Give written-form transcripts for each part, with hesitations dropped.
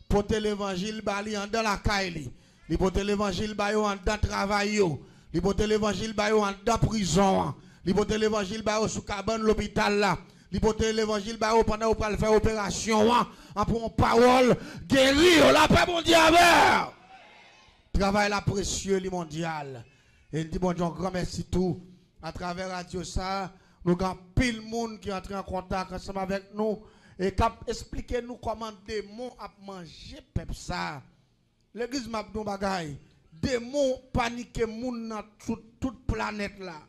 porter l'évangile bali en dans la caille, li porter l'évangile ba yo en dans travail yo, li porter l'évangile ba yo en dans prison, li porter l'évangile ba yo sous cabane l'hôpital là, li porter l'évangile ba yo pendant ou pas faire opération en pour parole guérir la paix mondiale. Travail la précieux li mondial. Et il dit bon Dieu grand merci tout à travers radio ça, nous avons pile monde qui entre en contact ensemble avec nous. Et cap expliquer nous comment démon a mangé peuple ça. L'église m'a dit bagay. Démon paniquer moun dans toute planète là.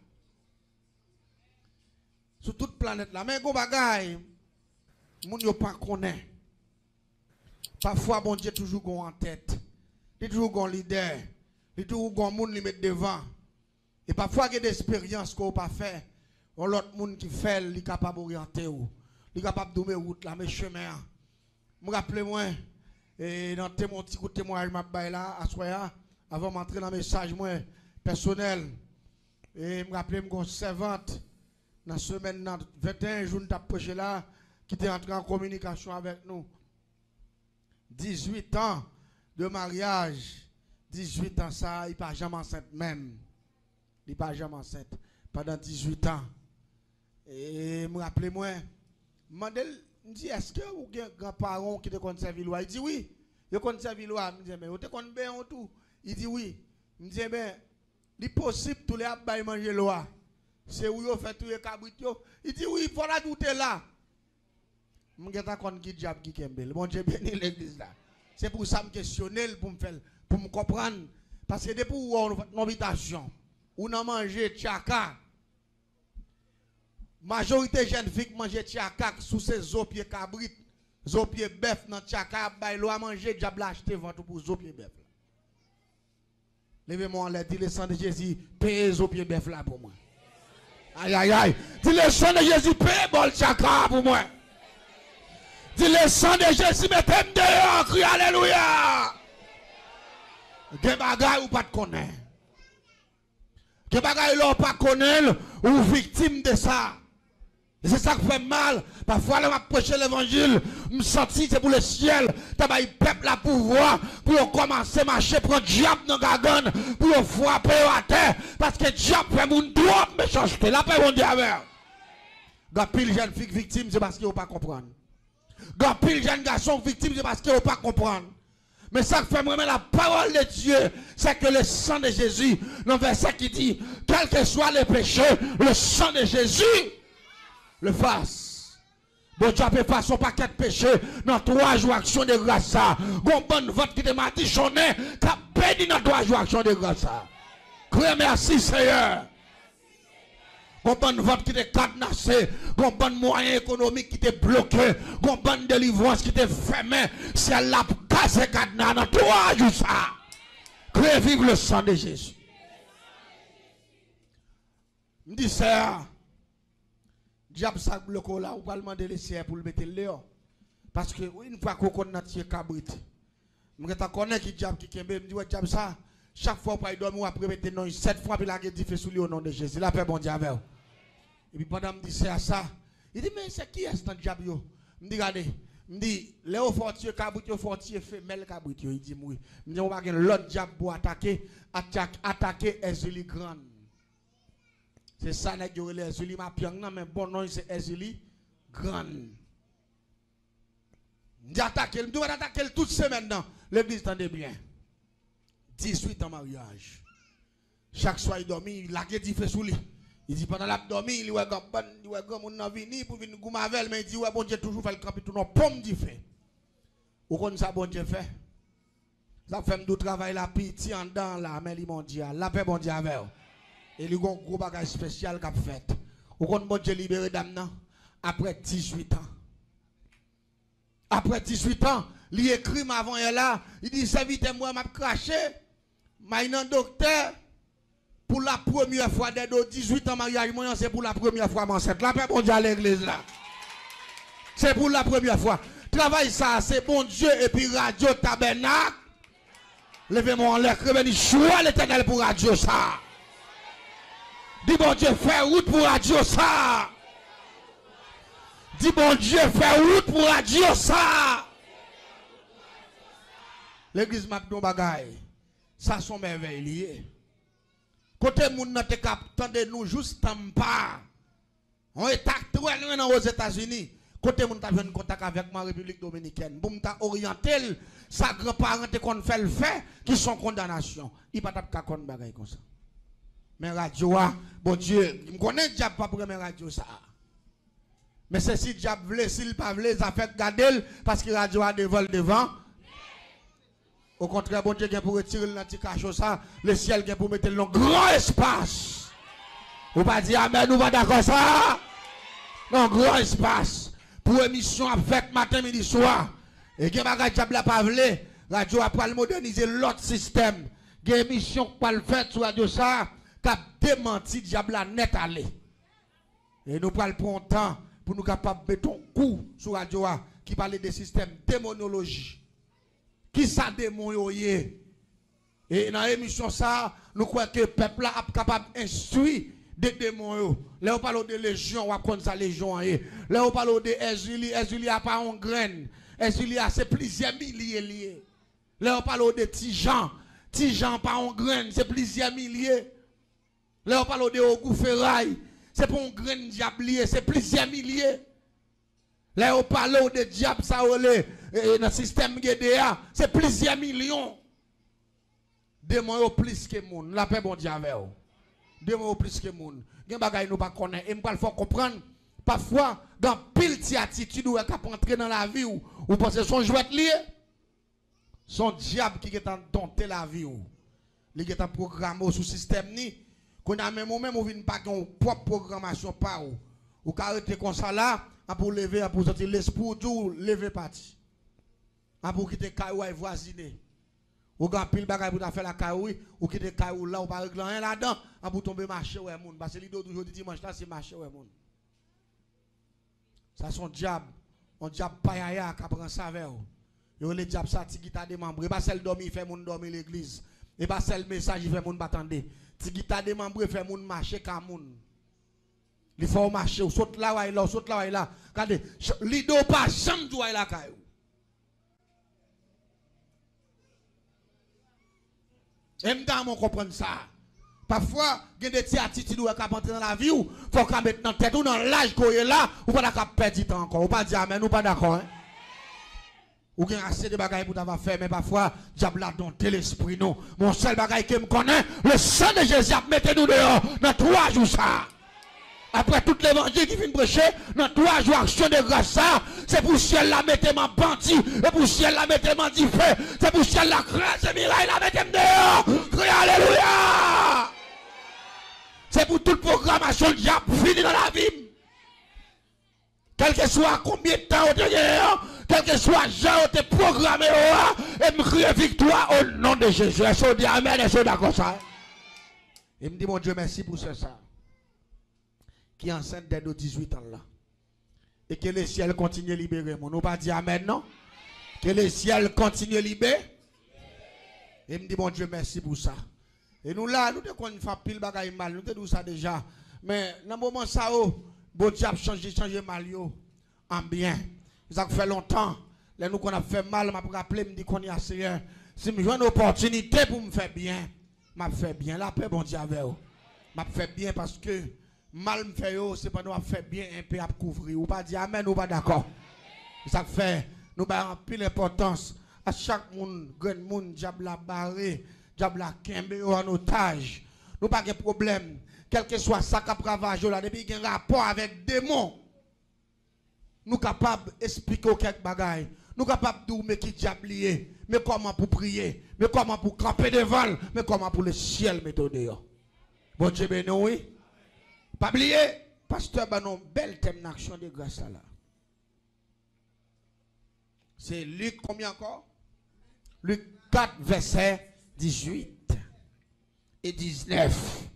Sur toute planète là. Mais gon bagay moun yo pas connaît. Parfois bon Dieu toujours gon en tête. Il toujours gon leader. Il toujours gon moun li mettre devant. Et parfois il y a des expériences qu'on pas faire. On l'autre moun qui fait, il est capable d'orienter ou. Il est capable de donner route là, mes chemins. Je me rappelle moi, et dans mon petit témoignage, là, à soya, avant d'entrer dans le message personnel, et je me rappelle mon servante, dans la semaine, 21 jours, nous avons là, qui était entré en communication avec nous. 18 ans de mariage, 18 ans ça, il n'est pas jamais enceinte même. Il n'est pas jamais enceinte. Pendant 18 ans. Et je me rappelle moi, Mandel me dit, est-ce que vous avez un grand-parent qui te conserve loi? Il dit oui. Il conserve loi. Je me dis, mais vous te connaissez bien tout? Il dit oui. Je me dis, ben, il est possible tous les abbaïs manger loi. C'est où vous faites tous les cabrit. Il dit oui, il faut la douter là. Je me dis, qui diable qui kembel. Bon Dieu béni l'église là. C'est pour ça que je me questionne, pour me comprendre. Parce que depuis où on fait une invitation, on a mangé tchaka. Majorité jeunes filles mangent tchaka sous ces os pieds cabrit, os pieds bœuf dans tchaka, bailo à manger diable acheter ventre pour os pieds bœuf. Levez-moi en l'air, dis le sang de Jésus, paye os pieds bœuf là pour moi. Aïe aïe aïe, dis le sang de Jésus, paye bol tchaka pour moi. Dis le sang de Jésus, mettez-moi dehors, crie alléluia. Des bagailles ou pas de connaître. Des bagailles ou pas connaître ou victime de ça. Et c'est ça qui fait mal. Parfois, là, je prêcher l'évangile, je me sens c'est pour le ciel. Tu as le peuple à pouvoir pour commencer à marcher pour le diable dans la gagne, pour frapper à terre. Parce que le diable fait mon droit de méchanceté. La paix, mon diable. Quand pile jeune fille victime, c'est parce qu'il ne pas comprendre. Quand pile jeune garçon victime, c'est parce qu'il ne pas comprendre. Mais ça fait vraiment la parole de Dieu, c'est que le sang de Jésus, dans le verset qui dit, quel que soit le péché, le sang de Jésus le fasse. Bon Dieu peut faire son paquet de péché dans 3 jours action de grâce. Gon bonne vote qui te matichonné, qu'a béni dans 3 jours action de grâce. Criez merci Seigneur. Gon bonne vote qui te cadenassé, gon bonne moyen économique qui te bloqué, gon bonne délivrance qui te fermé, c'est la casse cadenas dans 3 jours ça. Criez vive le sang de Jésus. Me dit ça. Diable ça bloqué là, ou pas demander le ciel pour le mettre dehors. Parce que une fois qu'on connaît notre cabrit, je connais qui diable qui kembe, me dit ouais diable ça, chaque fois pour dormir après mettre non 7 fois puis la guerre dit fait sous lui au nom de Jésus. La paix bon Dieu avec. Et puis pendant me dit c'est à ça. Il dit mais c'est qui est ce diable yo? Me dit regardez, me dit Léo fortier cabrit yo fortier femelle cabrit yo, il dit oui. Me dit on va l'autre diable pour attaquer Ezeli grande. C'est ça, les Ezeli ma piang, mais bon nom, c'est Ezeli grande. J'attaque, je dois attaquer toute semaine dans l'église, tendez bien. 18 ans mariage. Chaque soir, il dormit, il a dit fait sous lui. Il dit pendant la dormi, il dit ouais, mon vini pour venir goumavel, mais il dit ouais, bon Dieu, toujours fait le camp, tout non, pomme dit fait. Ou comme ça, bon Dieu fait. Ça fait du travail, la pitié en dedans, la mais mondiale, la paix, bon Dieu avec. Et il y a un gros bagage spécial qu'a fait. Ou qu'on bon Dieu libéré d'âme après 18 ans. Après 18 ans, il écrit avant et là, il dit ça vite moi m'a craché. Mais un docteur pour la première fois dès 18 ans mariage moi c'est pour la première fois m'enceinte. La paix bon Dieu à l'église là. C'est pour la première fois. Travail ça c'est bon Dieu et puis radio tabernacle. Levez-moi en l'air, béni choix l'Éternel pour radio ça. Dis bon Dieu, fais route pour radio ça. Dis bon Dieu, fais route pour radio ça. L'église m'a dit bagaille. Ça sont merveilles liées. Côté moun nan te kap tande nous juste en pas. On est très loin aux États-Unis. Côté moun ta venu contact avec ma République dominicaine. Boum ta orienté sa grand-parent te kon fait le fait qui sont condamnation. Il pas tap ka kon bagaille comme ça. Mais radio bon Dieu, me connaît diable pas pour mes radio ça. Mais c'est si diable vle, s'il pas vle, ça fait garder parce que radio a des vols devant. Au contraire, bon Dieu vient pour retirer le petit cachot ça, le ciel vient pour mettre dans grand espace. Vous pas dire amen, nous pas d'accord ça? Non, grand espace. Pour émission avec matin, midi, soir. Et que bagage diable la pas vle, radio a pas le moderniser l'autre système. Une émission pas le faire sur radio ça, cap démenti diable la net aller. Et nous pas le prendre temps pour nous capables de mettre un coup sur radio qui parle des systèmes démonologie. Qui ça démon yoye? Et dans l'émission ça, nous croyons que le peuple là est capable d'instruire des démons yo. Là on parle de légion, on connaît ça légion. Là on parle de Ezuli a pas en graine. Ezuli a c'est plusieurs milliers liés. Là on parle de Tijan pas en graine, c'est plusieurs milliers. Là on parle de Ogou Ferraille, c'est pas en graine diablier, c'est plusieurs milliers. Là on parle de diable ça dans le système GDA, c'est plusieurs millions. Démon plus que moun, la paix bon Dieu avec vous. Démon plus que moun. Gen bagay nous pas connaître et m'pral faut comprendre parfois dans pile ti attitude ou ka entrer dans la vie ou pensez son jouet lié. Son diable qui est en dompter la vie ou. Il est en programme sous système ni qu'on a même ou vinn pas une propre programmation pas ou ka arrêter comme ça là pour lever pour sortir l'esprit tout lever parti. Pour quitter caillou et voisiner. Ou grand pile bagay pour faire la caillou ou quitter caillou là ou pas régler rien là-dedans pour tomber marché ouais moun parce que l'idée toujours dimanche là c'est marché ouais moun. Ça son diable, on diable païa qui prend ça avec vous. Yo le diable ça ti guita démembré pas celle dormir fait moun dormir l'église. Et pas celle message fait moun attendre. Ti guita démembré fait moun marcher ka moun. Il faut marcher ou saute là ou là, saute là ou là. Regardez, l'idée pas jamais doit là caillou. Et m'dame comprendre ça. Parfois, il y a des petites attitudes qui sont entrer dans la vie ou faut qu'on mette dans tête ou dans l'âge qu'on est là ou pas d'accord perdre du temps encore. Ou pas dire amen ou pas d'accord hein. Ou bien assez de bagages pour t'avoir fait mais parfois diable a dompté l'esprit non. Mon seul bagage que me connaît, le sang de Jésus a mettez nous dehors dans 3 jours ça. Après tout l'évangile qui vient prêcher, dans 3 jours action de grâce ça, c'est pour ciel la mettez ma bandi, et pour ciel la mettez ma dit fait, c'est pour ciel la crèche et miraille la mettez dehors. Crie alléluia. C'est pour toute programmation diable fini dans la vie. Quel que soit combien de temps on te dehors, quel que soit genre te programmé et me crier victoire au nom de Jésus. Est-ce qu'on dit amen, est-ce qu'on d'accord ça? Et me dit mon Dieu merci pour ça. Qui est enceinte dès nos 18 ans là. Et que le ciel continue à libérer. On n'a pas dit amen, non? Que le ciel continue à libérer. Et me dit, mon Dieu, merci pour ça. Et nous là, nous devons faire pile bagaille mal. Nous devons ça déjà. Mais dans le moment ça, bon Dieu a changé mal en bien. Ça fait longtemps. Là, nous qu'on a fait mal, m'a rappelé, me dit qu'on y a Seigneur. Si je joue une opportunité pour me faire bien, m'a fait bien. La paix, bon Dieu, avec vous. M'a fait bien parce que mal me fait yo, c'est pas nous fait bien un peu à couvrir. Ou pas dire amen ou pas d'accord. Ça fait nous avons pile importance à chaque monde, grand monde, diable la barré, diable la kembe en otage. Nous pas de problème. Quel que soit ça qui ravage là depuis qu'il y a un rapport avec démon. Nous capables d'expliquer quelques bagailles. Nous capables de dire qui diable lié, mais comment pour prier, mais comment pour camper devant, mais comment pour le ciel mettre dehors. Bon Dieu béni oui. Pas oublier, pasteur, ben non, bel thème d'action de grâce là. C'est Luc combien encore? Luc 4, verset 18 et 19.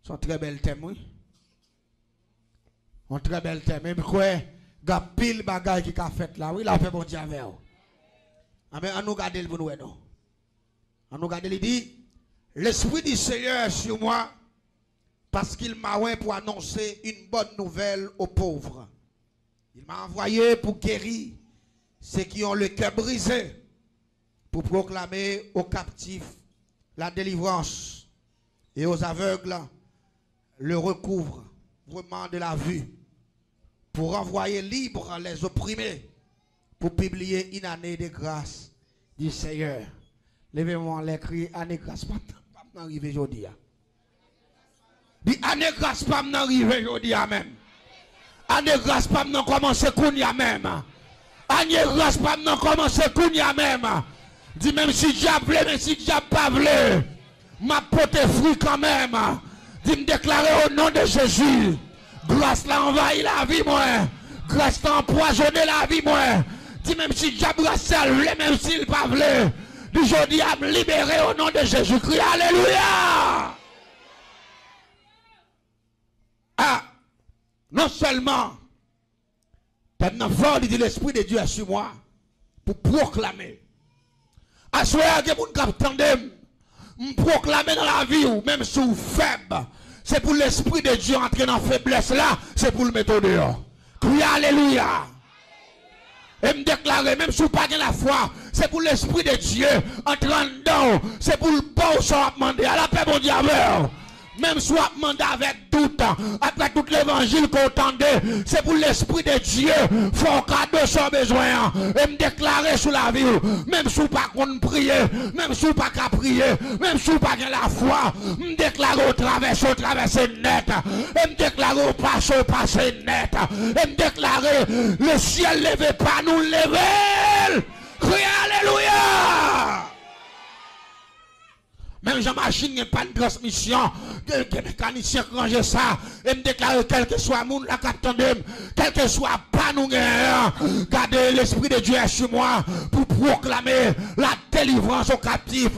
C'est un très bel thème, oui. Un très bel thème. Même quoi, il y a pile bagaille qui a fait là. Oui, il a fait bon Dieu avec vous. Mais on nous garde le bon non. On nous garde, il dit, l'Esprit du Seigneur est sur moi. Parce qu'il m'a envoyé pour annoncer une bonne nouvelle aux pauvres. Il m'a envoyé pour guérir ceux qui ont le cœur brisé, pour proclamer aux captifs la délivrance et aux aveugles le recouvrement de la vue, pour renvoyer libres les opprimés, pour publier une année de grâce du Seigneur. Levez-moi les cris, année grâce, pas m'arriver aujourd'hui. Dit année grâce, pas m'arriver aujourd'hui même. Année grâce, pas m'en commencer kounya même. Année grâce, pas m'en commencer kounya même. Dit même si diable, même si diable pas voulu, m'a porté fruit quand même. Dit me déclarer au nom de Jésus. Grâce l'a envahi la vie, moi. Grâce l'a empoisonné la vie, moi. Dis même si diable a même s'il pas voulu. D'aujourd'hui à me libérer au nom de Jésus-Christ. Alléluia. Ah, non seulement, maintenant fort dit l'Esprit de Dieu est sur moi pour proclamer. À ce moment-là, que vous m'entendez, proclamer dans la vie ou même sous faible. C'est pour l'Esprit de Dieu entrer dans la faiblesse là, c'est pour le mettre dehors. Criez Alléluia. Et me déclarer, même si vous n'avez pas la foi, c'est pour l'Esprit de Dieu entrer dedans, c'est pour le bon soit demander à la paix, mon diable. Même soit demandé avec doute, après tout l'évangile qu'on entendait, c'est pour l'Esprit de Dieu, faut cadeau sans besoin, et me déclarer sur la vie, même si vous pas qu'on prier, même si vous pas qu'à prier, même si vous pas la foi, me déclarer au traverser net, et me déclarer au passer net, et me déclarer le ciel levé pas nous lever, criez Alléluia. Même Jean-Machine n'a pas de transmission, de mécanicien ranger ça, et me déclare quel que soit mon la capitaine, quel que soit pas nous, gardez l'Esprit de Dieu sur moi pour proclamer la délivrance aux captifs,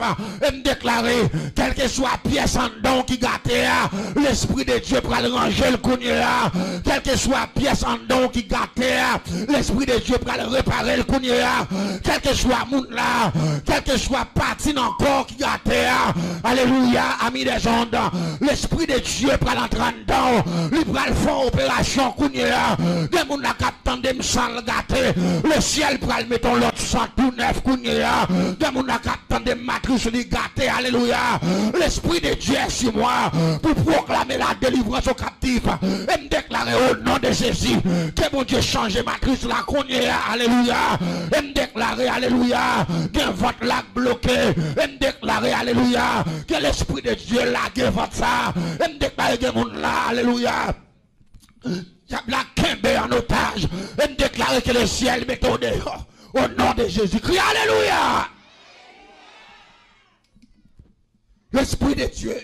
et me déclarer quel que soit pièce en don qui gâte, l'Esprit de Dieu pour le ranger le cognéa, quel que soit pièce en don qui gâte, l'Esprit de Dieu pour le réparer le cognéa, quel que soit mon là, quel que soit partie encore qui gâte. Alléluia, amis des ondes. L'Esprit de Dieu prend l'entrée dedans. Il prend le fond opération Kounia. Des gens qui attendent de me sang gâté. Le ciel prend le mettre l'autre sang tout neuf Kounia. Des gens qui attendent de matrice li gâté. Alléluia. L'Esprit de Dieu est sur moi pour proclamer la délivrance aux captifs. Et me déclarer au nom de Jésus que mon Dieu change matrice la Kounia. Alléluia. Et me déclarer, alléluia, que votre lac bloqué. Et me déclarer, alléluia, que l'Esprit de Dieu lague votre ça. Et me déclarer que mon là, alléluia, la Kembe en otage. Et me déclarer que le ciel met au dehors. Au nom de Jésus-Christ, alléluia. L'Esprit de Dieu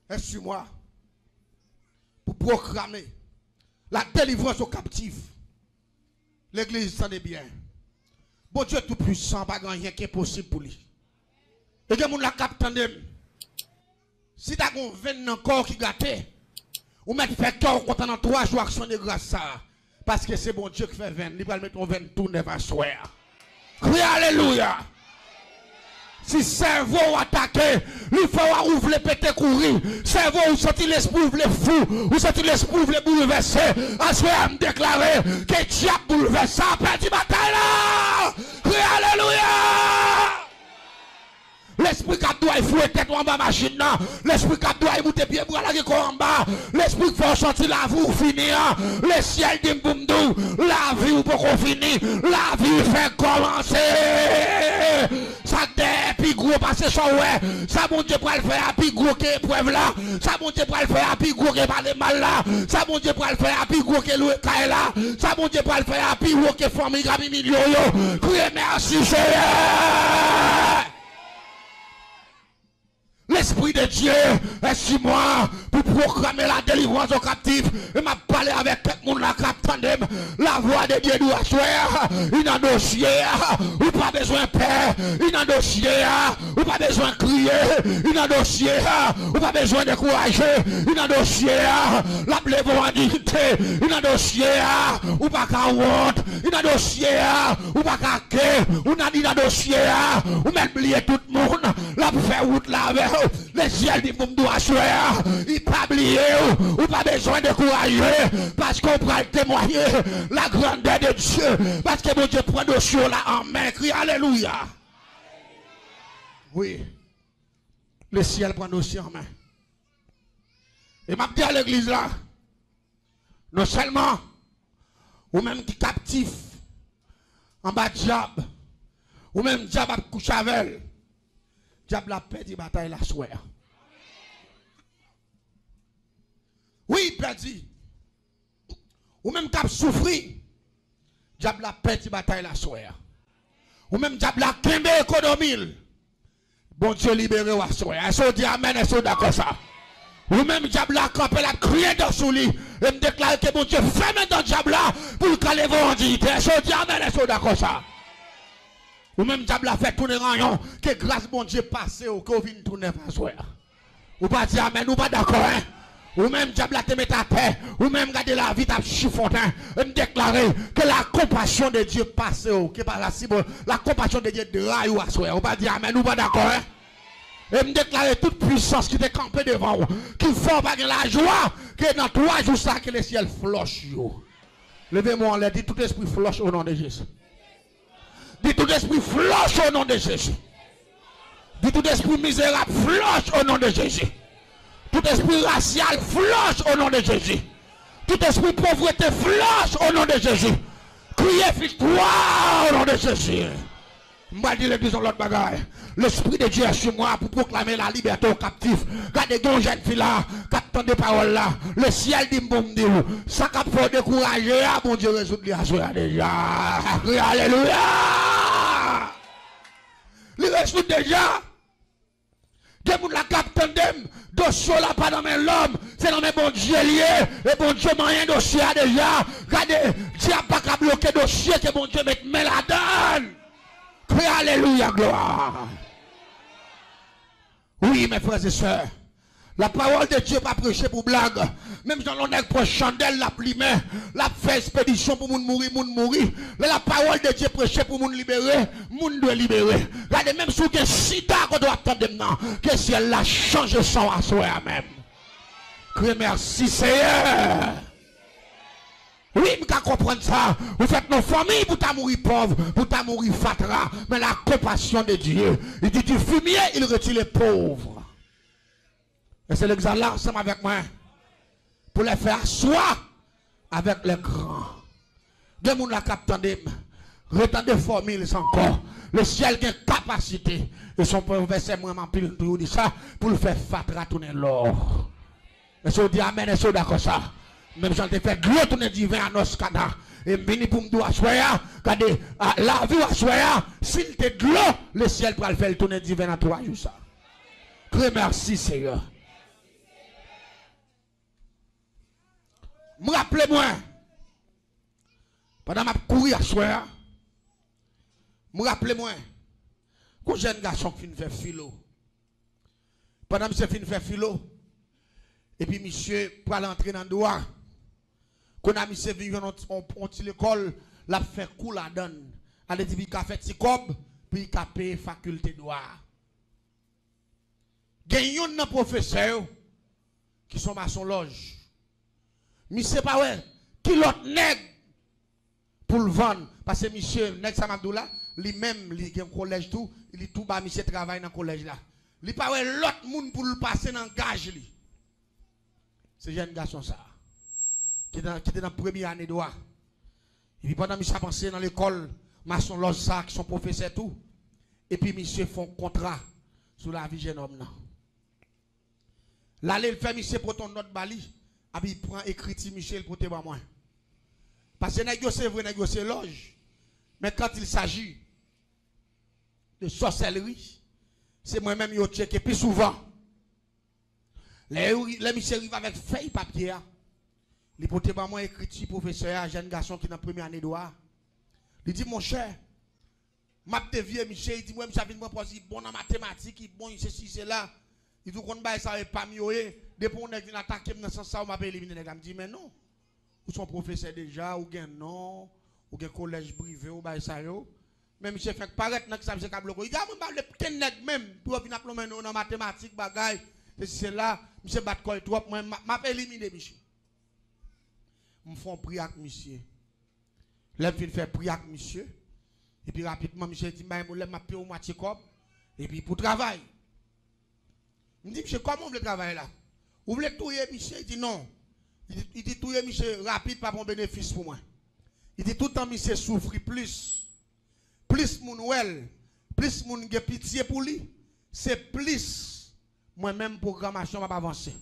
est sur moi pour proclamer la délivrance aux captifs. L'église s'en est bien. Bon Dieu tout puissant, pas rien qui est possible pour lui. Et que mon la capitaine, si tu as un 20 encore qui gâté, ou mettre fait cœur content dans 3 jours action de grâce ça. Parce que c'est bon Dieu qui fait 20. Il va mettre un 20 tout neuf à soir. Crie alléluia. Si cerveau attaqué, il faut ouvrir péter courir. Cerveau ou sortir l'esprit ouvrir fou, ou sortir l'esprit ouvrir bouleverser. À ce moment me déclarer que diable bouleverse ça, petit bataille là. Crie alléluia. L'esprit qui doit fouer tête en bas machine là. L'esprit qui doit monter pied pour aller en bas. L'esprit qui faut sortir la vie ou finir. Le ciel dit boumdou. La vie ou pour finir. La vie fait commencer. Ça depuis gros parce que ça ouais. Ça bon Dieu pour le faire à plus gros que épreuve là. Ça bon Dieu pour le faire à plus gros que parler mal là. Ça bon Dieu pour le faire à plus gros que louer caille là. Ça bon Dieu pour le faire à plus gros que famille gabi million yo. Criez merci Seigneur. L'Esprit de Dieu est sur moi pour proclamer la délivrance aux captifs. Et m'a parlé avec tout le monde la capitaine. La voix de Dieu doit choisir. Il a dossier. Ou pas besoin de paix. Il a dossier. Ou pas besoin de crier. Il a dossier. Ou pas besoin de courage. Il a dossier. La blève en dignité. Il a dossier. Ou pas qu'à honte. Il a dossier. Ou pas qu'à quai. Il a dossier. Ou même oublier tout le monde. La faire route là avec. Les ciels du monde doivent choisir. Il pas oublié ou pas besoin de courager parce qu'on pourra témoigner la grandeur de Dieu parce que mon Dieu prend nos choses là en main. Crie alléluia. Oui. Le ciel prend dossier en main. Et m'a dit à l'église là, non seulement, ou même qui captif, en bas diable, ou même diable a couché avec elle, diable a perdu bataille la soirée. Oui, perdu. Ou même qui a souffri, diable a perdu bataille la soirée. Ou même diable a kembe économie. Bon Dieu libéré ou à soirée. Est-ce que dit amen, est-ce que d'accord ça? Ou même diable a campé la crié dans sous lui. Et me déclare que bon Dieu ferme dans le diable là pour le caler l'évangile. Est-ce que dit amen, est-ce que d'accord ça? Ou même diable a fait tourner rayon. Que grâce bon Dieu passe ou que vous venez tourner par soirée. Ou pas dire amen, ou pas d'accord hein? Ou même diable te met à terre, ou même garder la vie à chiffontin, et me déclarer que la compassion de Dieu passe, que par la cible, la compassion de Dieu draille ou assoir. Ou pas dire amen, ou pas d'accord, hein? Et me déclarer toute puissance qui est campée devant vous, qui fait pas la joie, que dans 3 jours ça, que le ciel floche. Levez-moi en l'air, dit tout esprit floche au nom de Jésus. Dit tout esprit floche au nom de Jésus. Dit tout esprit misérable floche au nom de Jésus. Tout esprit racial floche au nom de Jésus. Tout esprit pauvreté floche au nom de Jésus. Criez victoire au nom de Jésus. M'a dit l'église dans l'autre bagaille. L'esprit de Dieu est sur moi pour proclamer la liberté aux captifs. Regardez une jeune fille là, qui attend des paroles là. Le ciel dit bon Dieu. Ça qui faut décourager, mon Dieu résout les déjà. Alléluia. Il résout déjà. Des gens la captent dem, dossier là pas dans l'homme, c'est dans mes bon Dieu lié, et bon Dieu m'a rien dossier déjà. Regardez, diable pas qu'à bloquer dossier que bon Dieu mette mais la donne. Crie alléluia, gloire. Oui, mes frères et sœurs. La parole de Dieu pas prêcher pour blague. Même dans l'on est pour chandelle, la plimé, la fait expédition pour moun mourir. Mais la parole de Dieu prêcher pour moun libérer, moun doit libérer. Regardez, même si vous avez sida qu'on doit attendre maintenant, que si elle a changé son assoir même. Criez merci Seigneur. Oui, je peux comprendre ça. Vous faites nos familles pour ta mourir pauvre, pour ta mourir fatra. Mais la compassion de Dieu, il dit du fumier, il retire les pauvres. Et c'est l'exemple là ensemble avec moi. Pour les faire asseoir avec les grands. Deux gens la captandent. Retendez formules encore. Le ciel qui a capacité. Et son verset moi m'empile pour dire ça. Pour le faire fatra tourner l'or. Et si on dit amen, et si on d'accord ça. Même si on te fait gros tourner divin à nos cadavres. Et vini pour me dire assoya. Regardez, la vie assoya. S'il te gros, le ciel pour le faire tourner divin à 3 jours ça. Très merci Seigneur. Me rappelez-moi, pendant ma courir à soir, me rappelez-moi, qu'un jeune garçon qui fait philo. Pendant que je fait philo, et puis monsieur pour aller entrer dans le droit, quand a monsieur venu on l'école, l'a fait cours la donne. Elle dit qu'il a fait petit cob, puis il a payé faculté de droit. Il y a un professeur qui sont à son loge. Monsieur pas ouais, qui l'autre nègre pour le vendre. Parce que monsieur, nègre Samadou-là, lui-même, il a un collège tout, il est tout bas, monsieur travaille dans le collège là. Il pas ouais l'autre monde pour le passer dans le gage. C'est jeune garçon ça. Qui était dans la première année de droit. Et puis pendant que monsieur a pensé dans l'école, maçon loge ça, qui sont professeurs tout. Et puis monsieur font contrat sur la vie jeune homme là. Là, il fait monsieur pour ton note bali. Il prend écrit Michel pour te moi. Parce que c'est vrai, c'est loge. Mais quand il s'agit de sorcellerie, c'est moi-même qui checké plus souvent. Les Michel arrivent avec feuille papier. Il porte moi écrit professeur, jeune garçon qui est dans la première année de droit. Il dit mon cher, m'a te vieux Michel, il dit moi je viens me poser bon en mathématiques, bon ceci c'est là. Il dit qu'on va ça pas mieux. Depuis qu'on vient attaquer dans ce sens, on m'a éliminé. Je dis mais non. Ou sont professeurs déjà, ou bien non, ou bien collège privé, ou bien ça yo. Même monsieur fait paraître dans que ça me câble. Il dit moi le petit nèg même pour venir appeler dans mathématiques bagaille. C'est là, monsieur bat quoi trop moi m'a éliminé monsieur. Me font prier avec monsieur. Là fin fait prier avec monsieur. Et puis rapidement monsieur dit m'a payé au moitié cop. Et puis pour travail. Je dis, monsieur, comment vous voulez travailler là? Vous voulez touiller, monsieur? Il dit non. Il dit, touiller, monsieur, rapide, pas bon bénéfice pour moi. Il dit, tout le temps, monsieur, souffre plus. Plus mon well, plus mon gen pitié pour lui. C'est plus, moi-même, programmation m'a avancé.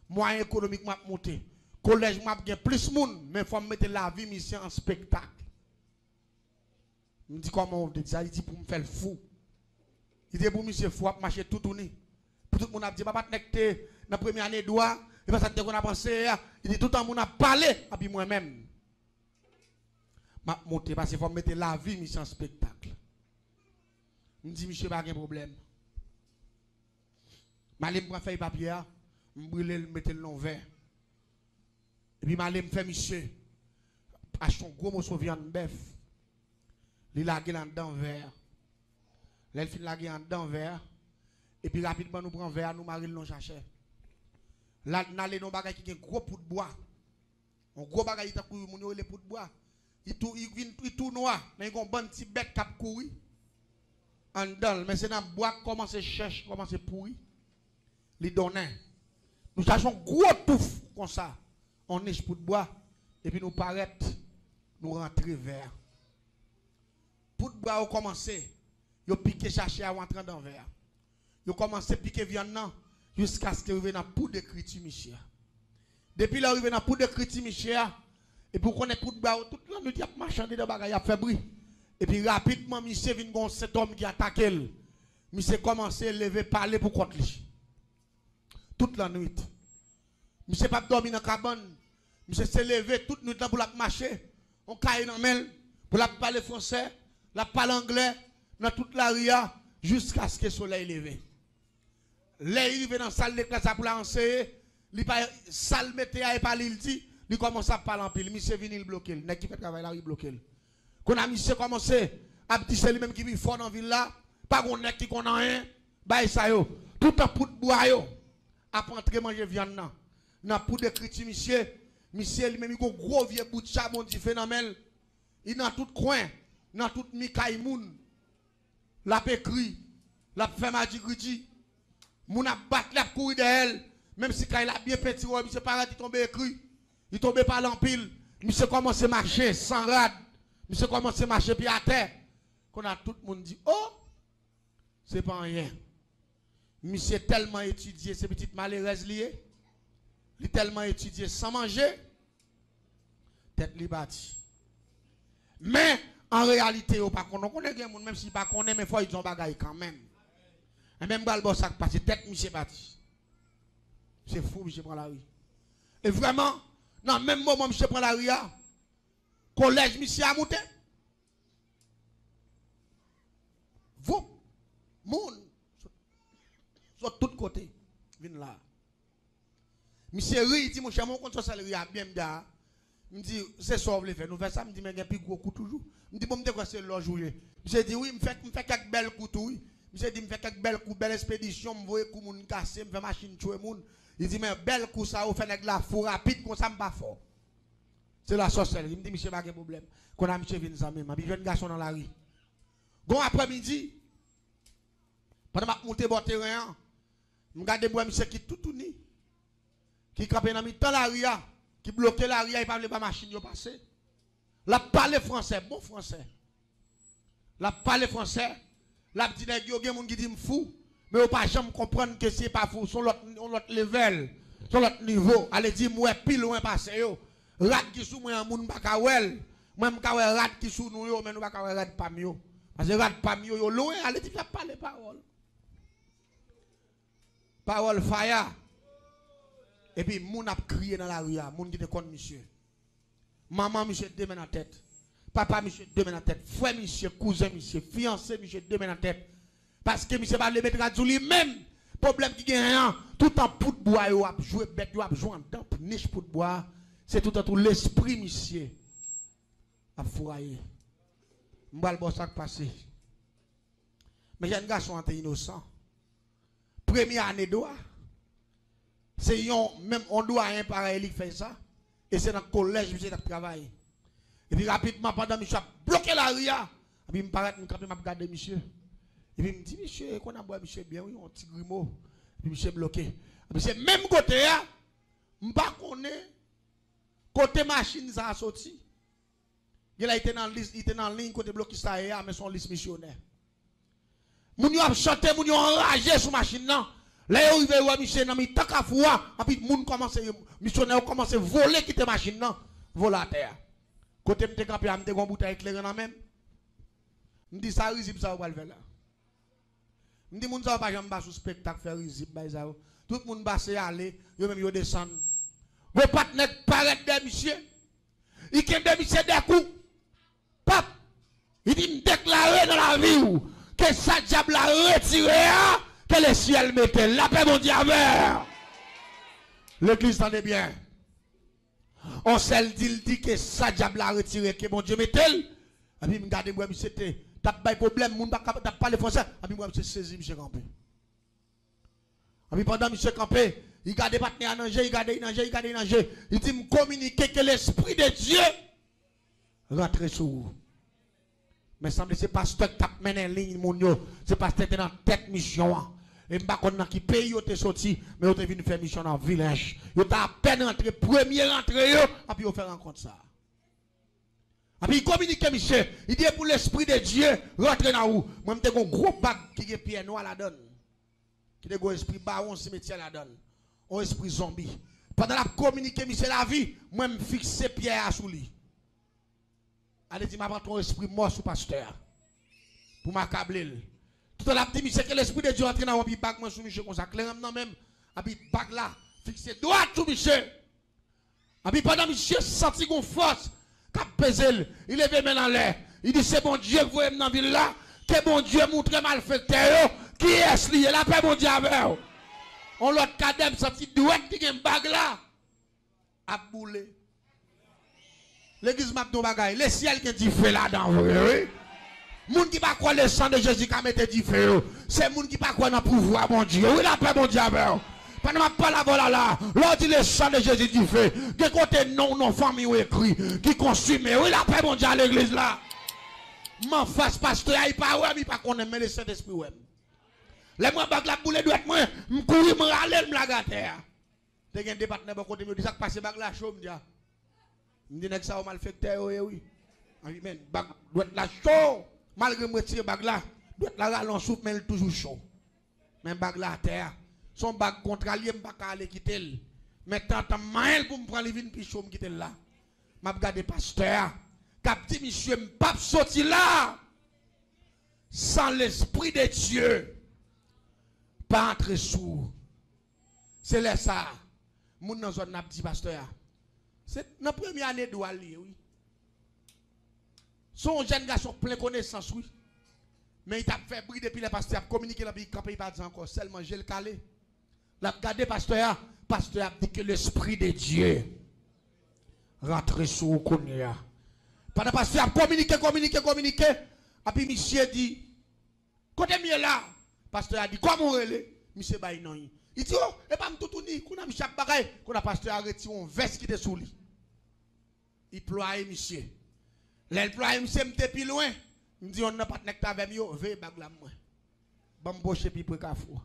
Moyen économique m'a monté. Collège m'a gen plus moun, mais il faut mettre la vie, monsieur, en spectacle. Il me dit, comment on dit ça? Il dit, pour me faire le fou. Il dit, pour monsieur, fou, marcher tout tourné. Pour tout le monde a dit, papa, dans la première année, doigt, et pas ça qu'on a pensé, il dit, tout le temps, on a parlé, et puis moi-même. M'a monté parce qu'il faut mettre la vie, monsieur, en spectacle. Je me dis, monsieur, pas de problème. Je vais prendre feuille papier, je vais brûler, mettre le nom vert. Et puis, je vais faire, monsieur, acheter un gros morceau de viande bœuf. Il a gagné en dedans vert. Il fin la en dedans vert. Et puis rapidement nous prenons verre, nous marrer le chercher. Là, nous allons dans qui a un gros pot de bois. Un gros bagage qui a couru, mon le pot de bois. Il tout noir, mais il y a un bon petit bête qui a couru. En dedans, mais c'est dans le bois commence à chercher, commence à pourrir. Il donne. Nous cherchons un gros touffe comme ça. On est pot de bois. Et puis nous paraît, nous rentrer vers. Pour de bois, on commence, ils piqué chercher à rentrer dans le verre. Ils commencé à piquer viande jusqu'à ce qu'ils arrivent dans la poudre de critique, Michel. Depuis qu'ils arrivent dans la poudre de critique, Michel, et pour qu'on ait pour de bois, tout le monde dit qu'il a marchandé de bagaille, il a fait bruit. Et puis rapidement, Michel vient dans cet homme qui attaque. Michel commence à lever, parler pour contre lui. Toute la nuit. Michel pas dormir dans la cabane. Michel s'est levé toute nuit pour la marcher. On caille dans le pour la parler français. La parle anglais dans toute la ria jusqu'à ce que le soleil lève. Là, il arrive dans la salle de classe pour l'enseigner. Il pas salle météo et pas il dit, il commence à parler en pile. Monsieur vient il bloquer. N'est qui fait travail là, il bloque. Quand a monsieur commencé à petit lui même qui vit fort dans la ville là, pas qu'on n'est qui qu'on a rien, bah ça yo. Tout en poudre bois yo. Après entrer manger viande nan. Dans poudre de critique monsieur lui même il a gros vieux bout de charbon du phénomène. Il dans tout coin. Dans tout Mikaï moun, la pécri, la fait magigriti, moun a battu la couille de elle, même si quand il a bien petit, monsieur paraît il tombe écrit, il tombe par l'empile, monsieur commence à marcher sans rade, monsieur commence à marcher puis à terre, qu'on a tout le monde dit, oh, c'est pas rien. Monsieur tellement étudié, ces petites malheureuses liées, il tellement étudié sans manger, tête li bâti. Mais, en réalité, on ne connaît pas, même si pas connaît, mais il faut qu'ils ont bagaille quand même. Et même le ça passe, tête monsieur bâti. C'est fou, monsieur prend la rue. Et vraiment, dans le même moment, monsieur prend la rue, collège, monsieur a monté. Vous, moun, sur tous côtés, viens là. Monsieur rit, il dit, mon cher, mon compte social, il a bien m'da. Je me dis, c'est ça, vous voulez faire. Nous faisons ça, je me dis, mais il y a plus gros coup toujours. Je me dis, bon, je me dis, c'est le jouer. Je dis, oui, je me fais quelques belles coups, oui. Je dis, je me fais quelques belles coups, belle expédition, je vois coups, moun cassé, je fais machine, tuer moun. Il dit, mais belle coup, ça, vous faites avec la four rapide, comme ça, je pas fort. C'est la sorcellerie. Il me dit, monsieur, pas de problème. Qu'on a monsieur venu ça même. Je jeune garçon dans la rue. Bon après-midi, pendant que je monte au terrain, je regarde moi, monsieur qui tout tourné. Qui campait dans la rue, qui bloquait la rue, il ne parlait pas machine, il passé. La parle français, bon français. La parle français, la petite nègre, il y a des gens qui disent fou, mais on ne peut pas jamais comprendre que c'est pas fou, son l'autre level, son l'autre niveau. Allez dire, moi, pile loin passé, yo. Rat qui sous moi, moun pas kawel. Moi, je kawel rat qui sous nous, mais nous pas kawel rat pas mieux. Parce que rat pas mieux, yo, loin, allez dire, pas les paroles. Parole fire. Et puis, moun a crié dans la rue, moun qui te connaît, monsieur. Maman, monsieur, deux mains en tête. Papa, monsieur, deux mains en tête. Frère, monsieur, cousin, monsieur, fiancé, monsieur, deux mains en tête. Parce que monsieur va le mettre à lui-même. Problème qui gagne, tout en poudre bois, il a joué bête, il a joué en dedans, niche poudre bois. C'est tout en tout l'esprit, monsieur. A fourraillé. Je vais le ça passer. Mais j'ai un garçon innocent. Première année d'oie. C'est même on doit un pareil qui fait ça. Et c'est dans le collège que je travaille. Et puis rapidement, pendant que je bloqué la ria, et puis je me paraît que je regarder monsieur. Et puis il me dit, monsieur, qu'on a boit, monsieur, bien, oui, un petit grimaud. Puis monsieur bloqué. Monsieur, même côté, je ne sais pas côté machine, ça a sorti. Il était dans la ligne, côté bloqué, ça a mais son liste missionnaire. Moun yo a chanté, moun yo enragé sur machine nan. Là yo arrivé wa monsieur nan mi tant ka fwa, et puis moun commence missionnaire commence voler quitter machine nan, voler à terre. Côté m'te campé m'te gon bouteille éclairée nan même. M'di ça risible ça va le faire là. M'di moun ça pas jamais ba sous spectacle faire risible ba ça. Tout le monde passe aller, yo même yo descend. Vos partenaires paraît de monsieur. Il kembe monsieur des coups. Pap. Il dit me déclarer dans la vie que ça diable a retiré, que le ciel mettait la paix mon diable. L'église tendez bien. On s'est dit que ça diable a retiré, que mon Dieu mettait. Et puis, regardez, moi, c'était, t'as pas de problème, moun t'as pas le français. Et puis, moi, je saisi, monsieur Campé. Et puis, pendant monsieur Campé, il garde partenaire à nager, il garde nager. Il dit, me communiquer que l'Esprit de Dieu rentre sur vous. Mais semble que c'est pasteur qui tape mené en ligne, c'est pasteur qui est dans tête mission. Et je ne sais pas qui paye, il est sorti, mais il est venu faire mission dans le village. Il est à peine rentré, premier rentré, et puis il fait rencontre ça. Et puis il communique, monsieur, il dit pour l'Esprit de Dieu, rentre dans vous. Moi, je un gros bac qui est pied noir la donne. Qui est un esprit baron, cimetière la donne. Un esprit zombie. Pendant la communiquer, monsieur, la vie, moi, je fixe pierre à sous lui. Allez, dis, m'a ton esprit mort sous pasteur. Pour m'accabler. Tout à l'heure, dit, monsieur, que l'esprit de Dieu entre dans un bac, moi, sous monsieur, comme ça, clairement, même, et puis, bac là, fixé droit sous monsieur. Et puis, pendant monsieur, senti qu'on force, qu'a pesé, il lève main dans l'air. Il dit, c'est bon Dieu, vous êtes dans la ville là, que bon Dieu montre malfaiteur, qui est-ce lié, la paix, bon Dieu, avec. On l'autre cadem, senti droit, qui a un bac là, à bouler. L'église m'a dit bagaille, le ciel qui dit fait là-dedans, oui. Moun qui pas croire le sang de Jésus qui a mis dit fait, c'est moun qui pas croire dans le pouvoir, mon Dieu. Oui, la paix, mon Dieu, pendant ma parole voilà là, l'on dit le sang de Jésus dit fait, que côté non, famille ou écrit, qui consume, oui, la paix, mon Dieu, à l'église là. M'en face, pasteur, il pas ouais, il pas connaît, mais le Saint-Esprit, ouais. Les moi, bag la boule doit être moi, m'courir, m'râler, m'la gâter. T'es un département, bon côté, me dit ça passe bag la chaume, dia. Je dis que ça a malfecteur, oui. Amen. Bag doit être la chaud. Malgré me retirer bag là, doit être la rallon soupe, mais elle est toujours chaud. Mais bag là à terre. Son bag contralier, je ne peux pas aller quitter. Mais tant mal pour me prendre les vins puis chaud, me quitter là. Je regarde pasteur. Cap dit, monsieur, je ne peux pas sortir là. Sans l'Esprit de Dieu. Pas entrer sous. C'est là ça. Moun nan zone n'a dit pasteur. C'est la première année de aller, oui. Son jeune garçon plein connaissance, oui. Mais il t'a fait briller depuis le pasteur, il a communiqué, il a pas dit encore, seulement j'ai le calé. Il a regardé pasteur a dit que l'Esprit de Dieu rentre sur le Kounia. Pendant que pasteur a communiqué. Et puis monsieur dit, côté mieux là, pasteur a dit, comment on est? Monsieur Baye non. Il dit, oh, et pas tout ni, qu'on a mis chaque bagaille, qu'on a pasteur arrêté un veste qui était sous lui. Il ploie, monsieur. L'el ploie, monsieur, m'était plus loin. Il dit, on n'a pas de nectar avec moi, veuillez bag la moi. Bon, m'broche puis pour kafou.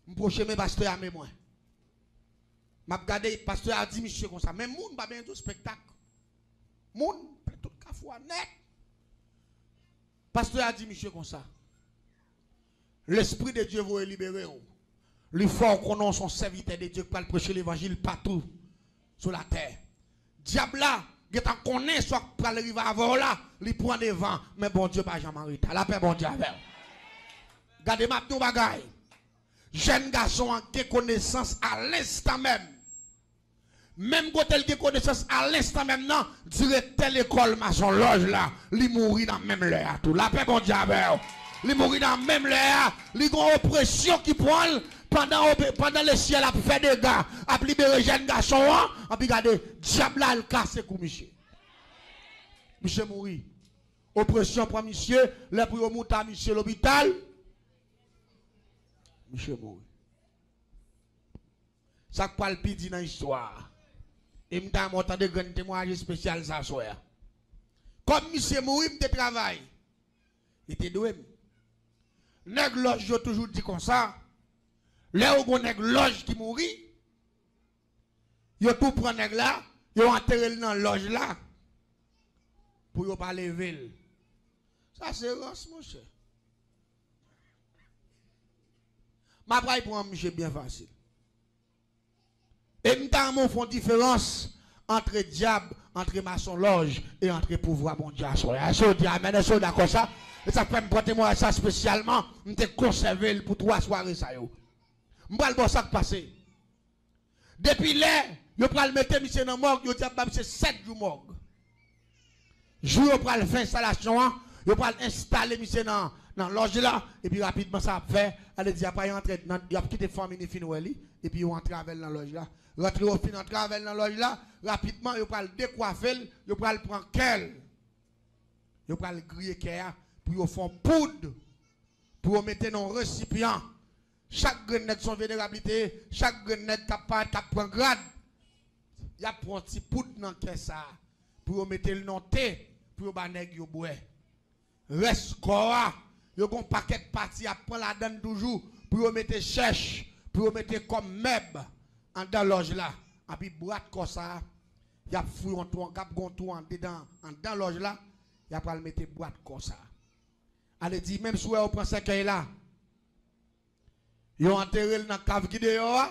M'broche mes pasteur à moi. M'a regardé, pasteur a dit, monsieur, comme ça. Même moun, pas bien tout spectacle. Moun, tout kafou net. Pasteur a dit, monsieur, comme ça. L'Esprit de Dieu vous libérer. Le fort qu'on a son serviteur de Dieu pour prêcher l'évangile partout sur la terre. Diable là, il connaît soit pour arriver avant là, il prend des vents, mais bon Dieu pas jamais arrêté. La paix bon Dieu avec. Regardez ma tout bagaille. Jeune garçon a des connaissances à l'instant même. Même quand elle a connaissance à l'instant même, non, directeur l'école maçon loge là, il mourit dans même l'heure. La paix bon Dieu avec. Il mourit dans le même l'air, il y a une oppression qui prend pendant le ciel a fait des gars, a libéré jeune garçon, a regardé, diable a le casse pour monsieur. Monsieur mourit. Oppression pour monsieur, le pour monter à monsieur l'hôpital. Monsieur mourit. Ça parle pidi dans l'histoire. Et m'ta monté de grand témoignage spécial ça soir. Comme monsieur mourit, m'te travail. Il était doué. nèg loge yo toujours dit comme ça. Là où on nèg loge qui mourit, yo tout prend nèg là, yo enterré dans loge là pour yo pas lever. Ça c'est rance mon cher. Ma braille pour un monsieur bien facile. Et nous font différence entre diable, entre maçon loge et entre pouvoir bon Dieu. Je dis amen, je d'accord ça. Et ça fait me porter moi ça spécialement, je te conserver pour 3 soirées ça yo. M'pral bon ça qui passe. Depuis là, yo pral mettre monsieur dans morgue, yo dit monsieur 7 jours morgue. Jour yo pral faire installation, yo pral installer monsieur dans loge là et puis rapidement ça fait, allez dire après entrer dans y a quitté famille finoueli et puis yo entrer avec dans loge là. Rentrer au fin entrer avec dans loge là, rapidement yo pral décoiffer, yo pral prendre quel. Yo pral griller kaya pour yo font poudre pour mettre dans récipient. Chaque grenade son vénérabilité, chaque grenade qui prend grade, il y a un petit poudre dans le ça pour mettre le nom T pour que vous boire. Reste quoi, vous avez un paquet de parties à prendre la donne toujours pour mettre cherche, pour mettre comme meuble en dans loge là. Et puis boîte comme ça, il y a fouillé un tour, en dedans loge là, il y a pas le mettre boîte comme ça. Allez dit même si vous prenez ce qu'il là. Ils ont enterré dans la cave qui dehors,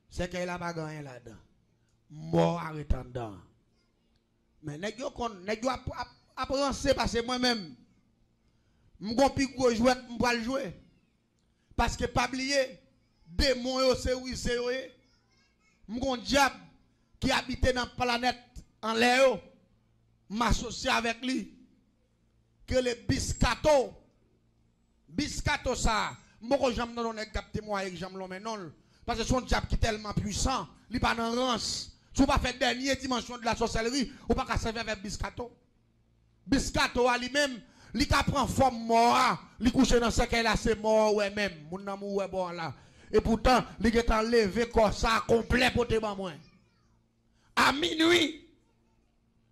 c'est qu'il n'a pas gagné là-dedans. Mort arrêtant dedans. Mais nèg yo apprendre parce que moi-même, m'gon pi gros jouet m'pa le jouer. Parce que pas oublier, démon yo c'est oui c'est yo. M'gon diable qui habite dans la planète en l'air, m'associer avec lui. Que le biscato ça. Moi, j'aime non capter moi avec j'aime l'homme non parce que son diable qui est tellement puissant, il pas dans rance. Si vous pas fait dernière dimension de la sorcellerie, ou pas servir avec biscato. Biscato à lui-même, il prend forme mort, il couche dans ce qu'elle a c'est mort ouais même, mon amour ouais bon là. Et pourtant, il est enlevé comme ça complet pour te moi. À minuit,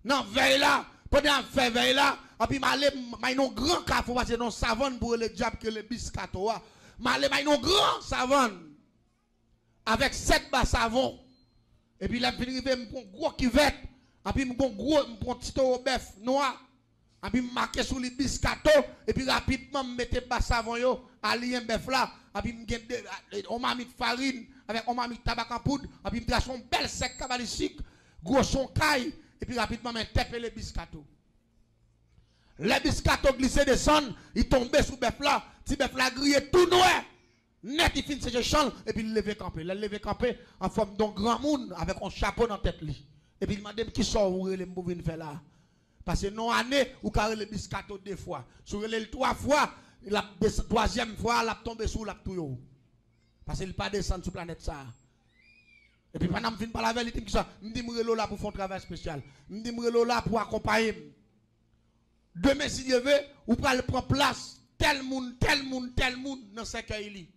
non veille là, pendant faire veille là, et puis m'aller un grand café parce que non savane pour le diable que le biscato a. M'aller un grand savane avec 7 bas savon. Et puis là fini me prend gros cuvette, et puis me prend gros petit bœuf noir. Et puis marqué sur le biscato et puis rapidement me mettre bas savon yo, allier bœuf là, et puis me on m'a mis de farine avec on m'a mis de tabac en poudre, et puis me trace un bel sec cabalistique, gros son caille et puis rapidement me tape le biscato. Les biscato glissé descendent, il tombait sous bœuf là, si bœuf là grillé tout noir. Net il finit ses champs et puis il levé campé. Il levé campé en forme d'un grand monde avec un chapeau dans la tête li. Et puis il m'a dit qui sort où les mouvements faire là. Parce que non année ou carré le biscato 2 fois. Sur les 3 fois, la 3e fois il a tombé sous la tout. Parce qu'il pas descendre sur la planète ça. Et puis pendant que je finis par la vérité qui ça, me dit me là pour faire un travail spécial. Me dit me là pour accompagner. Demain, si Dieu veut, ou pral prendre place, tel monde dans ce qu'il